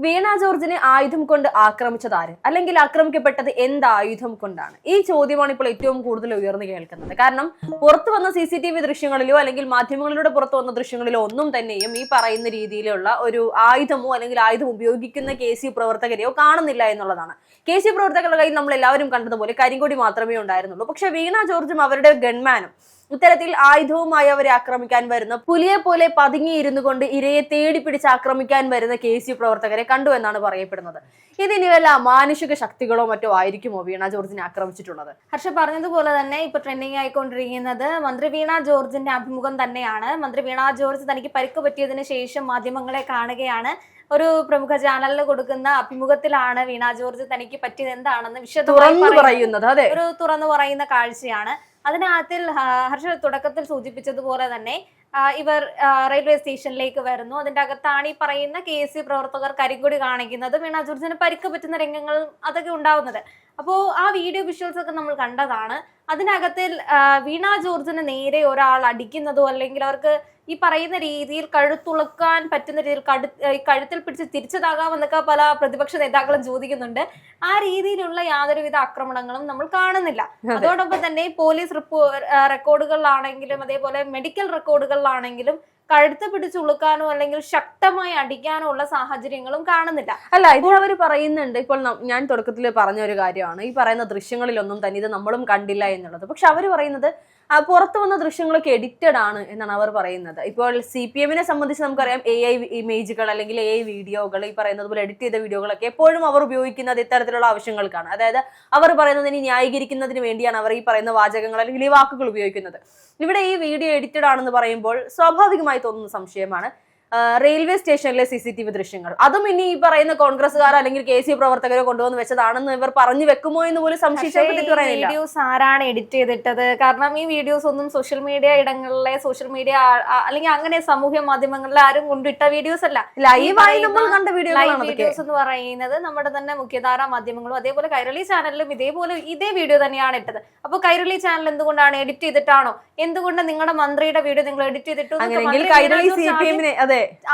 വീണ ജോർജിനെ ആയുധം കൊണ്ട് ആക്രമിച്ചതാര്, അല്ലെങ്കിൽ ആക്രമിക്കപ്പെട്ടത് എന്ത് ആയുധം കൊണ്ടാണ്? ഈ ചോദ്യമാണ് ഇപ്പോൾ ഏറ്റവും കൂടുതൽ ഉയർന്നു കേൾക്കുന്നത്. കാരണം പുറത്തു വന്ന CCTV ദൃശ്യങ്ങളിലോ അല്ലെങ്കിൽ മാധ്യമങ്ങളിലൂടെ പുറത്തു വന്ന ദൃശ്യങ്ങളിലോ ഒന്നും തന്നെയും ഈ പറയുന്ന രീതിയിലുള്ള ഒരു ആയുധമോ അല്ലെങ്കിൽ ആയുധം ഉപയോഗിക്കുന്ന KC പ്രവർത്തകരെയോ കാണുന്നില്ല എന്നുള്ളതാണ്. KC പ്രവർത്തകരുടെ കയ്യിൽ നമ്മൾ എല്ലാവരും കണ്ടതുപോലെ കരിങ്കൊടി മാത്രമേ ഉണ്ടായിരുന്നുള്ളൂ. പക്ഷെ വീണ ജോർജും അവരുടെ ഗൺമാനും ഇത്തരത്തിൽ ആയുധവുമായി അവരെ ആക്രമിക്കാൻ വരുന്ന പുലിയെ പോലെ പതുങ്ങിയിരുന്നു കൊണ്ട് ഇരയെ തേടി പിടിച്ച് ആക്രമിക്കാൻ വരുന്ന KC പ്രവർത്തകരെ കണ്ടു എന്നാണ് പറയപ്പെടുന്നത്. ഇതിനി വല്ല അമാനുഷിക ശക്തികളോ മറ്റോ ആയിരിക്കുമോ വീണ ജോർജിനെ ആക്രമിച്ചിട്ടുള്ളത്? ഹർഷ പറഞ്ഞതുപോലെ തന്നെ ഇപ്പൊ ട്രെൻഡിങ് ആയിക്കൊണ്ടിരിക്കുന്നത് മന്ത്രി വീണ ജോർജിന്റെ അഭിമുഖം തന്നെയാണ്. മന്ത്രി വീണ ജോർജ് തനിക്ക് പരിക്ക് പറ്റിയതിനു ശേഷം മാധ്യമങ്ങളെ കാണുകയാണ്. ഒരു പ്രമുഖ ചാനലിൽ കൊടുക്കുന്ന അഭിമുഖത്തിലാണ് വീണ ജോർജ് തനിക്ക് പറ്റിയത് എന്താണെന്ന് വിശദമായി പറയുന്നത്. ഒരു തുറന്നു പറയുന്ന കാഴ്ചയാണ്. അതിനകത്തിൽ ഹർഷ തുടക്കത്തിൽ സൂചിപ്പിച്ചതുപോലെ തന്നെ ഇവർ റെയിൽവേ സ്റ്റേഷനിലേക്ക് വരുന്നു. അതിന്റെ അകത്താണ് ഈ പറയുന്ന KC പ്രവർത്തകർ കരിങ്കൊടി കാണിക്കുന്നത്, വീണ ജോർജിന് പരിക്ക് പറ്റുന്ന രംഗങ്ങൾ അതൊക്കെ ഉണ്ടാവുന്നത്. അപ്പോൾ ആ വീഡിയോ വിഷ്വൽസ് ഒക്കെ നമ്മൾ കണ്ടതാണ്. അതിനകത്തിൽ വീണ ജോർജിന് നേരെ ഒരാൾ അടിക്കുന്നതോ അല്ലെങ്കിൽ അവർക്ക് ഈ പറയുന്ന രീതിയിൽ കഴുത്തുളുക്കാൻ പറ്റുന്ന രീതിയിൽ കഴുത്തിൽ പിടിച്ച് തിരിച്ചതാകാമെന്നൊക്കെ പല പ്രതിപക്ഷ നേതാക്കളും ചോദിക്കുന്നുണ്ട്. ആ രീതിയിലുള്ള യാതൊരുവിധ ആക്രമണങ്ങളും നമ്മൾ കാണുന്നില്ല. അതോടൊപ്പം തന്നെ പോലീസ് റെക്കോർഡുകളിലാണെങ്കിലും അതേപോലെ മെഡിക്കൽ റെക്കോർഡുകളിലാണെങ്കിലും കഴുത്ത് പിടിച്ചുളുക്കാനോ അല്ലെങ്കിൽ ശക്തമായി അടിക്കാനോ ഉള്ള സാഹചര്യങ്ങളും കാണുന്നില്ല. അല്ല, ഇത് അവർ പറയുന്നുണ്ട്. ഇപ്പോൾ ഞാൻ തുടക്കത്തിൽ പറഞ്ഞ ഒരു കാര്യമാണ്, ഈ പറയുന്ന ദൃശ്യങ്ങളിലൊന്നും തന്നെ ഇത് നമ്മളും കണ്ടില്ല എന്നുള്ളത്. പക്ഷെ അവർ പറയുന്നത് പുറത്തു വന്ന ദൃശ്യങ്ങളൊക്കെ എഡിറ്റഡ് ആണ് എന്നാണ് അവർ പറയുന്നത്. ഇപ്പോൾ CPM-നെ സംബന്ധിച്ച് നമുക്കറിയാം, AI ഇമേജുകൾ അല്ലെങ്കിൽ AI വീഡിയോകൾ, ഈ പറയുന്നത് പോലെ എഡിറ്റ് ചെയ്ത വീഡിയോകളൊക്കെ എപ്പോഴും അവർ ഉപയോഗിക്കുന്നത് ഇത്തരത്തിലുള്ള ആവശ്യങ്ങൾക്കാണ്. അതായത് അവർ പറയുന്നതിന് ന്യായീകരിക്കുന്നതിന് വേണ്ടിയാണ് അവർ ഈ പറയുന്ന വാചകങ്ങൾ അല്ലെങ്കിൽ ഈ വാക്കുകൾ ഉപയോഗിക്കുന്നത്. ഇവിടെ ഈ വീഡിയോ എഡിറ്റഡ് ആണെന്ന് പറയുമ്പോൾ സ്വാഭാവികമായി തോന്നുന്ന സംശയമാണ് റെയിൽവേ സ്റ്റേഷനിലെ CCTV ദൃശ്യങ്ങൾ. അതും ഇനി ഈ പറയുന്ന കോൺഗ്രസ്സുകാർ അല്ലെങ്കിൽ KC പ്രവർത്തകരെ കൊണ്ടുവന്ന് വെച്ചതാണെന്ന് ഇവർ പറഞ്ഞു വെക്കുമോ എന്ന് പോലും സംശയിച്ചാൽ വീഡിയോസ് ആരാണ് എഡിറ്റ് ചെയ്തിട്ടത്? കാരണം ഈ വീഡിയോസ് ഒന്നും സോഷ്യൽ മീഡിയ ഇടങ്ങളിലെ സോഷ്യൽ മീഡിയ അല്ലെങ്കിൽ അങ്ങനെ സമൂഹ മാധ്യമങ്ങളിൽ ആരും കൊണ്ടിട്ട വീഡിയോസ് അല്ല, ലൈവായി നമ്മൾ കണ്ട വീഡിയോസ് എന്ന് പറയുന്നത് നമ്മുടെ തന്നെ മുഖ്യധാരാ മാധ്യമങ്ങളും അതേപോലെ കൈരളി ചാനലിലും ഇതേ വീഡിയോ തന്നെയാണ് ഇട്ടത്. അപ്പൊ കൈരളി ചാനൽ എന്തുകൊണ്ടാണ് എഡിറ്റ് ചെയ്തിട്ടാണോ? എന്തുകൊണ്ട് നിങ്ങളുടെ മന്ത്രിയുടെ വീഡിയോ നിങ്ങൾ എഡിറ്റ് ചെയ്തിട്ടു?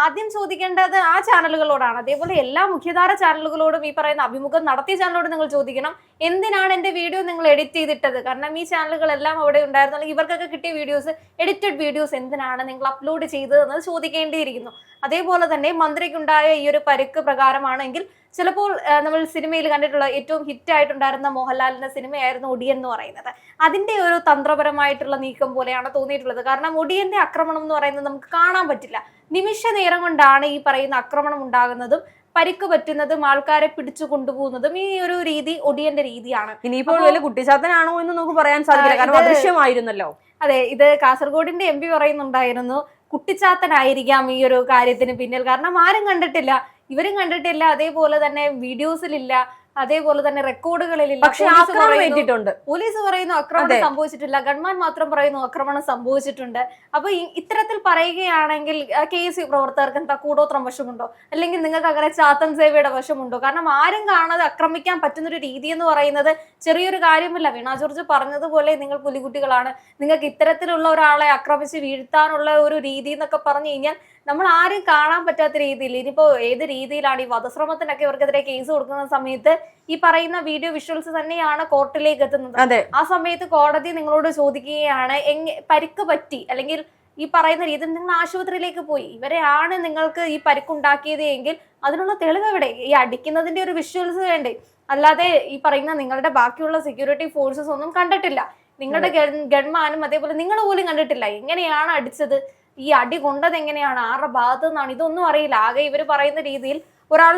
ആദ്യം ചോദിക്കേണ്ടത് ആ ചാനലുകളോടാണ്. അതേപോലെ എല്ലാ മുഖ്യധാര ചാനലുകളോടും ഈ പറയുന്ന അഭിമുഖം നടത്തിയ ചാനലോട് നിങ്ങൾ ചോദിക്കണം, എന്തിനാണ് എന്റെ വീഡിയോ നിങ്ങൾ എഡിറ്റ് ചെയ്തിട്ടത്? കാരണം ഈ ചാനലുകളെല്ലാം അവിടെ ഉണ്ടായിരുന്നു, അല്ലെങ്കിൽ ഇവർക്കൊക്കെ കിട്ടിയ വീഡിയോസ് എഡിറ്റഡ് വീഡിയോസ് എന്തിനാണ് നിങ്ങൾ അപ്ലോഡ് ചെയ്തതെന്ന് ചോദിക്കേണ്ടിയിരിക്കുന്നു. അതേപോലെ തന്നെ മന്ത്രിക്കുണ്ടായ ഈ ഒരു പരിക്ക് പ്രകാരമാണെങ്കിൽ ചിലപ്പോൾ നമ്മൾ സിനിമയിൽ കണ്ടിട്ടുള്ള ഏറ്റവും ഹിറ്റ് ആയിട്ടുണ്ടായിരുന്ന മോഹൻലാലിന്റെ സിനിമയായിരുന്നു ഒടിയൻ എന്ന് പറയുന്നത്. അതിന്റെ ഒരു തന്ത്രപരമായിട്ടുള്ള നീക്കം പോലെയാണ് തോന്നിയിട്ടുള്ളത്. കാരണം ഒടിയന്റെ ആക്രമണം എന്ന് പറയുന്നത് നമുക്ക് കാണാൻ പറ്റില്ല. നിമിഷ നേരം കൊണ്ടാണ് ഈ പറയുന്ന ആക്രമണം ഉണ്ടാകുന്നതും പരിക്ക് പറ്റുന്നതും ആൾക്കാരെ പിടിച്ചു കൊണ്ടുപോകുന്നതും. ഈ ഒരു രീതി ഒടിയന്റെ രീതിയാണ്. ഇനിയിപ്പോൾ വലിയ കുട്ടിച്ചാത്തനാണോ എന്ന് നമുക്ക് പറയാൻ സാധിക്കില്ല, കാരണം അദൃശ്യമായിരുന്നല്ലോ. അതെ, ഇത് കാസർഗോഡിന്റെ MP പറയുന്നുണ്ടായിരുന്നു, കുട്ടിച്ചാത്തനായിരിക്കാം ഈ ഒരു കാര്യത്തിന് പിന്നിൽ. കാരണം ആരും കണ്ടിട്ടില്ല, ഇവരും കണ്ടിട്ടില്ല, അതേപോലെ തന്നെ വീഡിയോസിലില്ല, അതേപോലെ തന്നെ റെക്കോർഡുകളിലില്ല. പക്ഷെ പോലീസ് പറയുന്നു ആക്രമണം സംഭവിച്ചിട്ടില്ല, ഗൺമാൻ മാത്രം പറയുന്നു ആക്രമണം സംഭവിച്ചിട്ടുണ്ട്. അപ്പൊ ഇത്തരത്തിൽ പറയുകയാണെങ്കിൽ KC പ്രവർത്തകർക്ക് എന്താ കൂടോത്രം വശമുണ്ടോ? അല്ലെങ്കിൽ നിങ്ങൾക്ക് അങ്ങനെ ചാത്തൻ സേവയുടെ വശമുണ്ടോ? കാരണം ആരും കാണാതെ ആക്രമിക്കാൻ പറ്റുന്നൊരു രീതി എന്ന് പറയുന്നത് ചെറിയൊരു കാര്യമല്ല. വീണ ജോർജ് പറഞ്ഞതുപോലെ നിങ്ങൾ പുലികുട്ടികളാണ്, നിങ്ങൾക്ക് ഇത്തരത്തിലുള്ള ഒരാളെ ആക്രമിച്ച് വീഴ്ത്താനുള്ള ഒരു രീതി എന്നൊക്കെ പറഞ്ഞു കഴിഞ്ഞാൽ നമ്മൾ ആരും കാണാൻ പറ്റാത്ത രീതിയിൽ, ഇനിയിപ്പോ ഏത് രീതിയിലാണ് ഈ വധശ്രമത്തിനൊക്കെ ഇവർക്കെതിരെ കേസ് കൊടുക്കുന്ന സമയത്ത് ഈ പറയുന്ന വീഡിയോ വിഷ്വൽസ് തന്നെയാണ് കോർട്ടിലേക്ക് എത്തുന്നത്. ആ സമയത്ത് കോടതി നിങ്ങളോട് ചോദിക്കുകയാണ്, പരിക്ക് പറ്റി അല്ലെങ്കിൽ ഈ പറയുന്ന രീതിയിൽ നിങ്ങൾ ആശുപത്രിയിലേക്ക് പോയി, ഇവരെയാണ് നിങ്ങൾക്ക് ഈ പരിക്കുണ്ടാക്കിയത് എങ്കിൽ അതിനുള്ള തെളിവ് എവിടെ? ഈ അടിക്കുന്നതിന്റെ ഒരു വിഷ്വൽസ് വേണ്ടേ? അല്ലാതെ ഈ പറയുന്ന നിങ്ങളുടെ ബാക്കിയുള്ള സെക്യൂരിറ്റി ഫോഴ്സസ് ഒന്നും കണ്ടിട്ടില്ല, നിങ്ങളുടെ ഗൺമാനും അതേപോലെ നിങ്ങൾ പോലും കണ്ടിട്ടില്ല. എങ്ങനെയാണ് അടിച്ചത്, ഈ അടി കൊണ്ടത് എങ്ങനെയാണ്, ആരുടെ ഭാഗത്തു നിന്നാണ്, ഇതൊന്നും അറിയില്ല. ആകെ ഇവർ പറയുന്ന രീതിയിൽ ഒരാൾ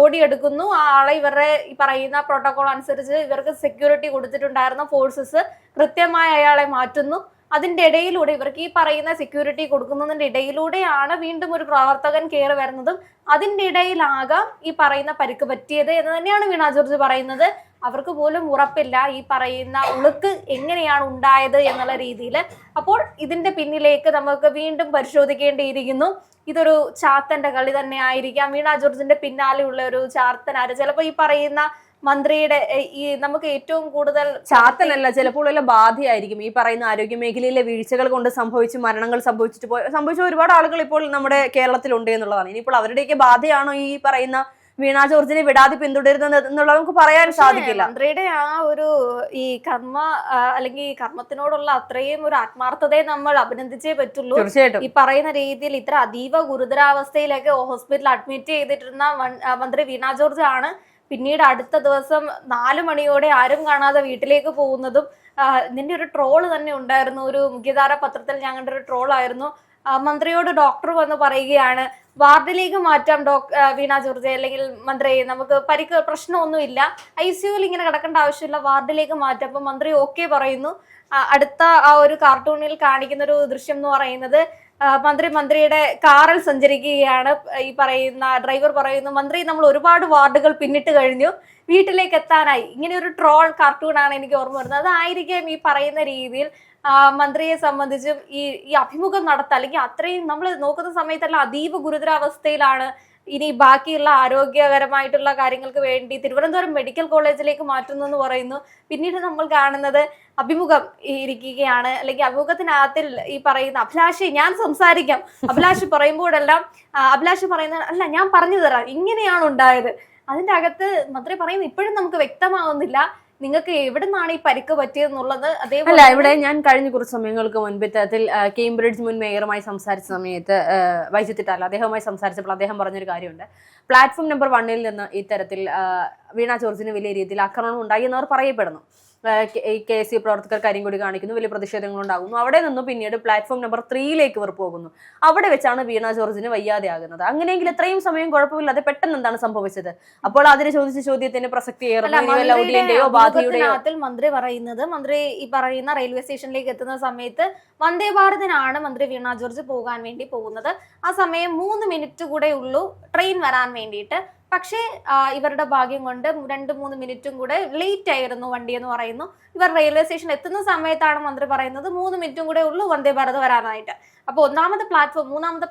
ഓടിയെടുക്കുന്നു, ആ ആളെ ഇവരുടെ ഈ പറയുന്ന പ്രോട്ടോകോൾ അനുസരിച്ച് ഇവർക്ക് സെക്യൂരിറ്റി കൊടുത്തിട്ടുണ്ടായിരുന്ന ഫോഴ്സസ് കൃത്യമായി അയാളെ മാറ്റുന്നു. അതിന്റെ ഇടയിലൂടെ ഇവർക്ക് ഈ പറയുന്ന സെക്യൂരിറ്റി കൊടുക്കുന്നതിന്റെ ഇടയിലൂടെയാണ് വീണ്ടും ഒരു പ്രവർത്തകൻ കയറി വരുന്നതും അതിന്റെ ഇടയിലാകാം ഈ പറയുന്ന പരിക്ക് പറ്റിയത് എന്ന് തന്നെയാണ് വീണ ജോർജ് പറയുന്നത്. അവർക്ക് പോലും ഉറപ്പില്ല ഈ പറയുന്ന ഉളുക്ക് എങ്ങനെയാണ് ഉണ്ടായത് എന്നുള്ള രീതിയിൽ. അപ്പോൾ ഇതിന്റെ പിന്നിലേക്ക് നമുക്ക് വീണ്ടും പരിശോധിക്കേണ്ടിയിരിക്കുന്നു. ഇതൊരു ചാത്തന്റെ കളി തന്നെ ആയിരിക്കാം. വീണ ജോർജിന്റെ പിന്നാലെയുള്ള ഒരു ചാത്തനാര് ചിലപ്പോൾ ഈ പറയുന്ന മന്ത്രിയുടെ ഈ നമുക്ക് ഏറ്റവും കൂടുതൽ ചാത്തനല്ല, ചിലപ്പോൾ വല്ല ബാധയായിരിക്കും. ഈ പറയുന്ന ആരോഗ്യ മേഖലയിലെ വീഴ്ചകൾ കൊണ്ട് മരണങ്ങൾ സംഭവിച്ച ഒരുപാട് ആളുകൾ ഇപ്പോൾ നമ്മുടെ കേരളത്തിലുണ്ട് എന്നുള്ളതാണ്. ഇനിയിപ്പോൾ അവരുടെയൊക്കെ ബാധയാണോ ഈ പറയുന്ന വീണ ജോർജിനെ വിടാതെ പിന്തുടരുന്നത് എന്നുള്ളത് നമുക്ക് പറയാൻ സാധിക്കില്ല. മന്ത്രിയുടെ ആ ഒരു ഈ കർമ്മ അല്ലെങ്കിൽ കർമ്മത്തിനോടുള്ള അത്രയും ഒരു ആത്മാർത്ഥതയെ നമ്മൾ അഭിനന്ദിച്ചേ പറ്റുള്ളൂ. തീർച്ചയായിട്ടും ഈ പറയുന്ന രീതിയിൽ ഇത്ര അതീവ ഗുരുതരാവസ്ഥയിലേക്ക് ഹോസ്പിറ്റലിൽ അഡ്മിറ്റ് ചെയ്തിട്ടിരുന്ന മന്ത്രി വീണ ജോർജ് ആണ് പിന്നീട് അടുത്ത ദിവസം 4 മണിയോടെ ആരും കാണാതെ വീട്ടിലേക്ക് പോകുന്നതും. ഇതിന്റെ ഒരു ട്രോള് തന്നെ ഉണ്ടായിരുന്നു, ഒരു മുഖ്യധാര പത്രത്തിൽ ഞാൻ കണ്ട ഒരു ട്രോളായിരുന്നു. മന്ത്രിയോട് ഡോക്ടർ വന്ന് പറയുകയാണ്, വാർഡിലേക്ക് മാറ്റാം വീണ ജോർജ്, അല്ലെങ്കിൽ മന്ത്രി നമുക്ക് പ്രശ്നമൊന്നുമില്ല, ICUവിൽ ഇങ്ങനെ കിടക്കേണ്ട ആവശ്യമില്ല, വാർഡിലേക്ക് മാറ്റാം. അപ്പൊ മന്ത്രി ഓക്കെ പറയുന്നു. അടുത്ത ആ ഒരു കാർട്ടൂണിൽ കാണിക്കുന്ന ഒരു ദൃശ്യം എന്ന് പറയുന്നത് മന്ത്രിയുടെ കാറിൽ സഞ്ചരിക്കുകയാണ്. ഈ പറയുന്ന ഡ്രൈവർ പറയുന്നു, മന്ത്രി നമ്മൾ ഒരുപാട് വാർഡുകൾ പിന്നിട്ട് കഴിഞ്ഞു, വീട്ടിലേക്ക് എത്താനായി. ഇങ്ങനെ ഒരു ട്രോൾ കാർട്ടൂൺ ആണ് എനിക്ക് ഓർമ്മ വരുന്നത്. അതായിരിക്കും ഈ പറയുന്ന രീതിയിൽ മന്ത്രിയെ സംബന്ധിച്ചും ഈ അഭിമുഖം നടത്താൻ, അല്ലെങ്കിൽ അത്രയും നമ്മൾ നോക്കുന്ന സമയത്തെല്ലാം അതീവ ഗുരുതരാവസ്ഥയിലാണ്. ഇനി ബാക്കിയുള്ള ആരോഗ്യകരമായിട്ടുള്ള കാര്യങ്ങൾക്ക് വേണ്ടി തിരുവനന്തപുരം മെഡിക്കൽ കോളേജിലേക്ക് മാറ്റുന്നു എന്ന് പറയുന്നു. പിന്നീട് നമ്മൾ കാണുന്നത് അഭിമുഖം ഇരിക്കുകയാണ്, അല്ലെങ്കിൽ അഭിമുഖത്തിനകത്തിൽ ഈ പറയുന്ന അഭിലാഷി ഞാൻ സംസാരിക്കാം, അഭിലാഷ് പറയുമ്പോഴെല്ലാം അഭിലാഷ് പറയുന്നത് അല്ല ഞാൻ പറഞ്ഞു തരാം, ഇങ്ങനെയാണ് ഉണ്ടായത്. അതിന്റെ അകത്ത് മന്ത്രി പറയുന്നത് ഇപ്പോഴും നമുക്ക് വ്യക്തമാവുന്നില്ല നിങ്ങൾക്ക് എവിടെ നിന്നാണ് ഈ പരിക്ക് പറ്റിയെന്നുള്ളത്. അതേപോലെ ഇവിടെ ഞാൻ കഴിഞ്ഞ കുറച്ച് സമയങ്ങൾക്ക് മുൻപ് ഇത്തരത്തിൽ കേംബ്രിഡ്ജ് മുൻ മേയറുമായി സംസാരിച്ച സമയത്ത് വൈദ്യുതിട്ടാൽ അദ്ദേഹവുമായി സംസാരിച്ചപ്പോൾ അദ്ദേഹം പറഞ്ഞൊരു കാര്യമുണ്ട്. പ്ലാറ്റ്ഫോം നമ്പർ 1 നിന്ന് ഇത്തരത്തിൽ വീണ ജോർജിന് വലിയ രീതിയിൽ ആക്രമണം ഉണ്ടായി എന്നവർ പറയപ്പെടുന്നു. KSU പ്രവർത്തകർ കരിങ്കൊടി കാണിക്കുന്നു, വലിയ പ്രതിഷേധങ്ങൾ ഉണ്ടാകുന്നു. അവിടെ നിന്ന് പിന്നീട് പ്ലാറ്റ്ഫോം നമ്പർ 3 ഇവർ പോകുന്നു. അവിടെ വെച്ചാണ് വീണ ജോർജിന് വയ്യാതെയാകുന്നത്. അങ്ങനെയെങ്കിൽ ഇത്രയും സമയം കുഴപ്പമില്ലാതെ പെട്ടെന്ന് എന്താണ് സംഭവിച്ചത്? അപ്പോൾ അതിന് ചോദിച്ച ചോദ്യത്തിന് പ്രസക്തി മന്ത്രി പറയുന്നത്, മന്ത്രി ഈ പറയുന്ന റെയിൽവേ സ്റ്റേഷനിലേക്ക് എത്തുന്ന സമയത്ത് വന്ദേ ഭാരതിനാണ് മന്ത്രി വീണ ജോർജ് പോകാൻ വേണ്ടി പോകുന്നത്. ആ സമയം 3 മിനിറ്റ് കൂടെ ഉള്ളൂ ട്രെയിൻ വരാൻ വേണ്ടിയിട്ട്. പക്ഷേ ഇവരുടെ ഭാഗ്യം കൊണ്ട് 2-3 മിനിറ്റും കൂടെ ലേറ്റ് ആയിരുന്നു വണ്ടി എന്ന് പറയുന്നു. ഇവർ റെയിൽവേ സ്റ്റേഷൻ എത്തുന്ന സമയത്താണ് മന്ത്രി പറയുന്നത് 3 മിനിറ്റും കൂടെ ഉള്ളൂ വന്ദേ ഭാരത് വരാനായിട്ട്. അപ്പോൾ 3ാമത്തെ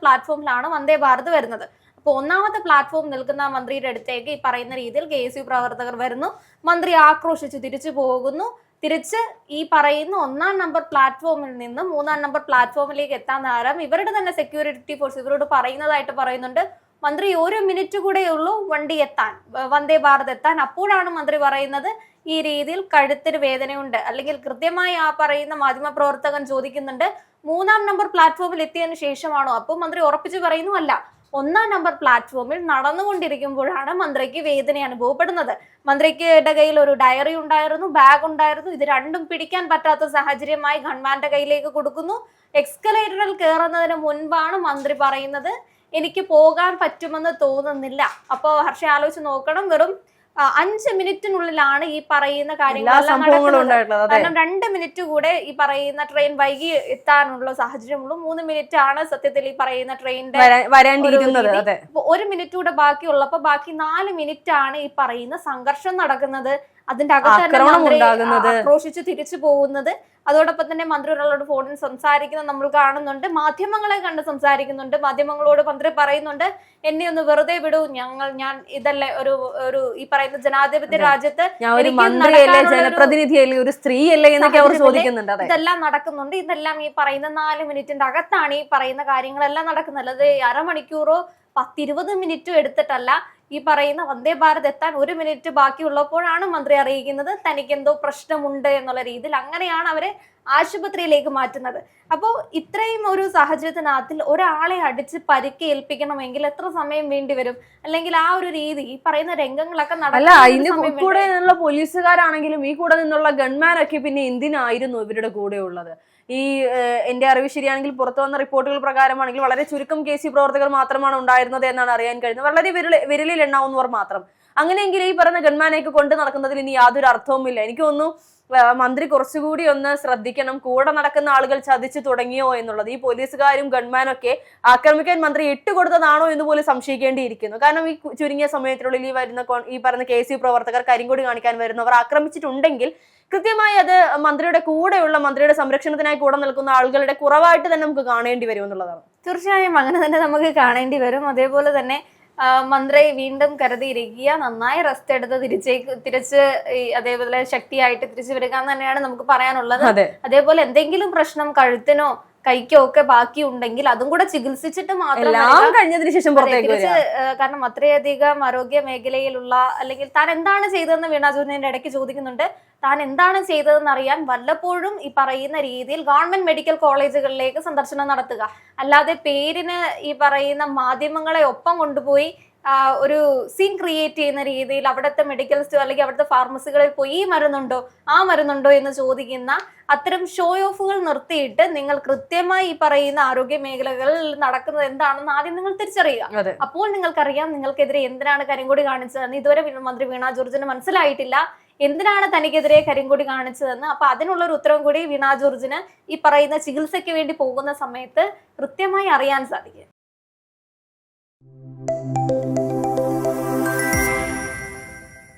പ്ലാറ്റ്ഫോമിലാണ് വന്ദേ ഭാരത് വരുന്നത്. അപ്പോൾ 1ാമത്തെ പ്ലാറ്റ്ഫോം നിൽക്കുന്ന മന്ത്രിയുടെ അടുത്തേക്ക് ഈ പറയുന്ന രീതിയിൽ KSU പ്രവർത്തകർ വരുന്നു. മന്ത്രി ആക്രോശിച്ച് തിരിച്ചു പോകുന്നു. തിരിച്ച് ഈ പറയുന്ന 1ാം നമ്പർ പ്ലാറ്റ്ഫോമിൽ നിന്ന് 3ാം നമ്പർ പ്ലാറ്റ്ഫോമിലേക്ക് എത്താൻ നേരം ഇവരുടെ തന്നെ സെക്യൂരിറ്റി ഫോഴ്സ് ഇവരോട് പറയുന്നുണ്ട്, മന്ത്രി 1 മിനിറ്റ് കൂടെ ഉള്ളൂ വണ്ടി എത്താൻ, വന്ദേ ഭാരത് എത്താൻ. അപ്പോഴാണ് മന്ത്രി പറയുന്നത് ഈ രീതിയിൽ കഴുത്തിന് വേദനയുണ്ട്, അല്ലെങ്കിൽ കൃത്യമായി ആ പറയുന്ന മാധ്യമപ്രവർത്തകൻ ചോദിക്കുന്നുണ്ട് 3ാം നമ്പർ പ്ലാറ്റ്ഫോമിൽ എത്തിയതിനു ശേഷമാണോ? അപ്പോൾ മന്ത്രി ഉറപ്പിച്ചു പറയുന്നു അല്ല, 1ാം നമ്പർ പ്ലാറ്റ്ഫോമിൽ നടന്നുകൊണ്ടിരിക്കുമ്പോഴാണ് മന്ത്രിക്ക് വേദന അനുഭവപ്പെടുന്നത്. മന്ത്രിക്ക് കയ്യിൽ ഒരു ഡയറി ഉണ്ടായിരുന്നു, ബാഗ് ഉണ്ടായിരുന്നു. ഇത് രണ്ടും പിടിക്കാൻ പറ്റാത്ത സാഹചര്യമായി ഗൺമാന്റെ കയ്യിലേക്ക് കൊടുക്കുന്നു. എക്സ്കലേറ്ററിൽ കയറുന്നതിന് മുൻപാണ് മന്ത്രി പറയുന്നത് എനിക്ക് പോകാൻ പറ്റുമെന്ന് തോന്നുന്നില്ല. അപ്പൊ ഹർഷ ആലോചിച്ച് നോക്കണം, വെറും 5 മിനിറ്റിനുള്ളിലാണ് ഈ പറയുന്ന കാര്യങ്ങളെല്ലാം നടക്കുന്നത്. കാരണം 2 മിനിറ്റ് കൂടെ ഈ പറയുന്ന ട്രെയിൻ വൈകി എത്താനുള്ള സാഹചര്യമുള്ളൂ. 3 മിനിറ്റ് ആണ് സത്യത്തിൽ ഈ പറയുന്ന ട്രെയിനിന്റെ 1 മിനിറ്റ് കൂടെ ബാക്കിയുള്ളപ്പോ ബാക്കി 4 മിനിറ്റ് ആണ് ഈ പറയുന്ന സംഘർഷം നടക്കുന്നത്. അതിന്റെ അകത്ത് ആക്രോശിച്ച് തിരിച്ചു പോകുന്നത്. അതോടൊപ്പം തന്നെ മന്ത്രി ഒരാളോട് ഫോണിൽ സംസാരിക്കുന്നത് നമ്മൾ കാണുന്നുണ്ട്. മാധ്യമങ്ങളെ കണ്ട് സംസാരിക്കുന്നുണ്ട്. മാധ്യമങ്ങളോട് മന്ത്രി പറയുന്നുണ്ട് എന്നെ ഒന്ന് വെറുതെ വിടൂ, ഞാൻ ഇതല്ലേ ഒരു ഈ പറയുന്ന ജനാധിപത്യ രാജ്യത്ത് ജനപ്രതിനിധിയല്ലേ, ഒരു സ്ത്രീയല്ലേ എന്നൊക്കെ അവർ ചോദിക്കുന്നുണ്ട്. ഇതെല്ലാം നടക്കുന്നുണ്ട്. ഇതെല്ലാം ഈ പറയുന്ന 4 മിനിറ്റിന്റെ അകത്താണ് ഈ പറയുന്ന കാര്യങ്ങളെല്ലാം നടക്കുന്നത്. അല്ലാതെ അരമണിക്കൂറോ 10-20 മിനിറ്റോ എടുത്തിട്ടല്ല. ഈ പറയുന്ന വന്ദേ ഭാരത് എത്താൻ 1 മിനിറ്റ് ബാക്കിയുള്ളപ്പോഴാണ് മന്ത്രി അറിയിക്കുന്നത് തനിക്ക് എന്തോ പ്രശ്നമുണ്ട് എന്നുള്ള രീതിയിൽ. അങ്ങനെയാണ് അവരെ ആശുപത്രിയിലേക്ക് മാറ്റുന്നത്. അപ്പോൾ ഇത്രയും ഒരു സാഹചര്യത്തിനകത്തിൽ ഒരാളെ അടിച്ച് പരിക്കേൽപ്പിക്കണമെങ്കിൽ എത്ര സമയം വേണ്ടി വരും? അല്ലെങ്കിൽ ആ ഒരു രീതി ഈ പറയുന്ന രംഗങ്ങളൊക്കെ കൂടെ പോലീസുകാരാണെങ്കിലും ഈ കൂടെ നിന്നുള്ള ഗൺമാനൊക്കെ പിന്നെ എന്തിനായിരുന്നു ഇവരുടെ കൂടെ ഉള്ളത്? ഈ എന്റെ അറിവ് ശരിയാണെങ്കിൽ പുറത്തു വന്ന റിപ്പോർട്ടുകൾ പ്രകാരമാണെങ്കിൽ വളരെ ചുരുക്കം KSU പ്രവർത്തകർ മാത്രമാണ് ഉണ്ടായിരുന്നത് എന്നാണ് അറിയാൻ കഴിഞ്ഞത്. വളരെ വിരലിൽ എണ്ണാവുന്നവർ മാത്രം. അങ്ങനെയെങ്കിൽ ഈ പറഞ്ഞ ഗൺമാനെയൊക്കെ കൊണ്ട് നടക്കുന്നതിൽ ഇനി യാതൊരു അർത്ഥവുമില്ല. എനിക്ക് തോന്നുന്നു മന്ത്രി കുറച്ചുകൂടി ഒന്ന് ശ്രദ്ധിക്കണം. കൂടെ നടക്കുന്ന ആളുകൾ ചതിച്ചു തുടങ്ങിയോ എന്നുള്ളത്. ഈ പോലീസുകാരും ഗൺമാനൊക്കെ ആക്രമിക്കാൻ മന്ത്രി ഇട്ടുകൊടുത്തതാണോ എന്ന് പോലും സംശയിക്കേണ്ടിയിരിക്കുന്നു. കാരണം ഈ ചുരുങ്ങിയ സമയത്തിനുള്ളിൽ ഈ പറയുന്ന KSU പ്രവർത്തകർ കരിങ്കൊടി കാണിക്കാൻ വരുന്നവർ ആക്രമിച്ചിട്ടുണ്ടെങ്കിൽ കൃത്യമായി അത് മന്ത്രിയുടെ കൂടെയുള്ള, മന്ത്രിയുടെ സംരക്ഷണത്തിനായി കൂടെ നിൽക്കുന്ന ആളുകളുടെ കുറവായിട്ട് തന്നെ നമുക്ക് കാണേണ്ടി വരും എന്നുള്ളതാണ്. തീർച്ചയായും അങ്ങനെ തന്നെ നമുക്ക് കാണേണ്ടി വരും. അതേപോലെ തന്നെ മന്ത്രി വീണ്ടും കരുതിയിരിക്കുക, നന്നായി റെസ്റ്റ് എടുത്ത് തിരിച്ച് അതേപോലെ ശക്തിയായിട്ട് തിരിച്ചു വരിക എന്ന് തന്നെയാണ് നമുക്ക് പറയാനുള്ളത്. അതേപോലെ എന്തെങ്കിലും പ്രശ്നം കഴുത്തിനോ കൈക്കോ ഒക്കെ ബാക്കി ഉണ്ടെങ്കിൽ അതും കൂടെ ചികിത്സിച്ചിട്ട് മാത്രം എല്ലാം കഴിഞ്ഞതിന് ശേഷം പുറത്തേക്ക് വരിക. കാരണം അത്രയധികം ആരോഗ്യ മേഖലയിലുള്ള അല്ലെങ്കിൽ താൻ എന്താണ് ചെയ്തതെന്ന് വീണ ജോർജിന്റെ ഇടയ്ക്ക് ചോദിക്കുന്നുണ്ട്. താൻ എന്താണ് ചെയ്തതെന്ന് അറിയാൻ വല്ലപ്പോഴും ഈ പറയുന്ന രീതിയിൽ ഗവൺമെന്റ് മെഡിക്കൽ കോളേജുകളിലേക്ക് സന്ദർശനം നടത്തുക, അല്ലാതെ പേരിന് ഈ പറയുന്ന മാധ്യമങ്ങളെ ഒപ്പം കൊണ്ടുപോയി ഒരു സീൻ ക്രിയേറ്റ് ചെയ്യുന്ന രീതിയിൽ അവിടുത്തെ മെഡിക്കൽ സ്റ്റോർ അല്ലെങ്കിൽ അവിടുത്തെ ഫാർമസികളിൽ പോയി ഈ മരുന്നുണ്ടോ ആ മരുന്നുണ്ടോ എന്ന് ചോദിക്കുന്ന അത്തരം ഷോ ഓഫുകൾ നിർത്തിയിട്ട് നിങ്ങൾ കൃത്യമായി ഈ പറയുന്ന ആരോഗ്യ മേഖലകളിൽ നടക്കുന്നത് എന്താണെന്ന് ആദ്യം നിങ്ങൾ തിരിച്ചറിയുക. അപ്പോൾ നിങ്ങൾക്കറിയാം നിങ്ങൾക്കെതിരെ എന്തിനാണ് കരിങ്കൊടി കാണിച്ചതെന്ന്. ഇതുവരെ മന്ത്രി വീണ ജോർജിന് മനസ്സിലായിട്ടില്ല എന്തിനാണ് തനിക്കെതിരെ കരിങ്കൊടി കാണിച്ചതെന്ന്. അപ്പൊ അതിനുള്ള ഒരു ഉത്തരവും കൂടി വീണ ജോർജിന് ഈ പറയുന്ന ചികിത്സയ്ക്ക് വേണ്ടി പോകുന്ന സമയത്ത് കൃത്യമായി അറിയാൻ സാധിക്കും.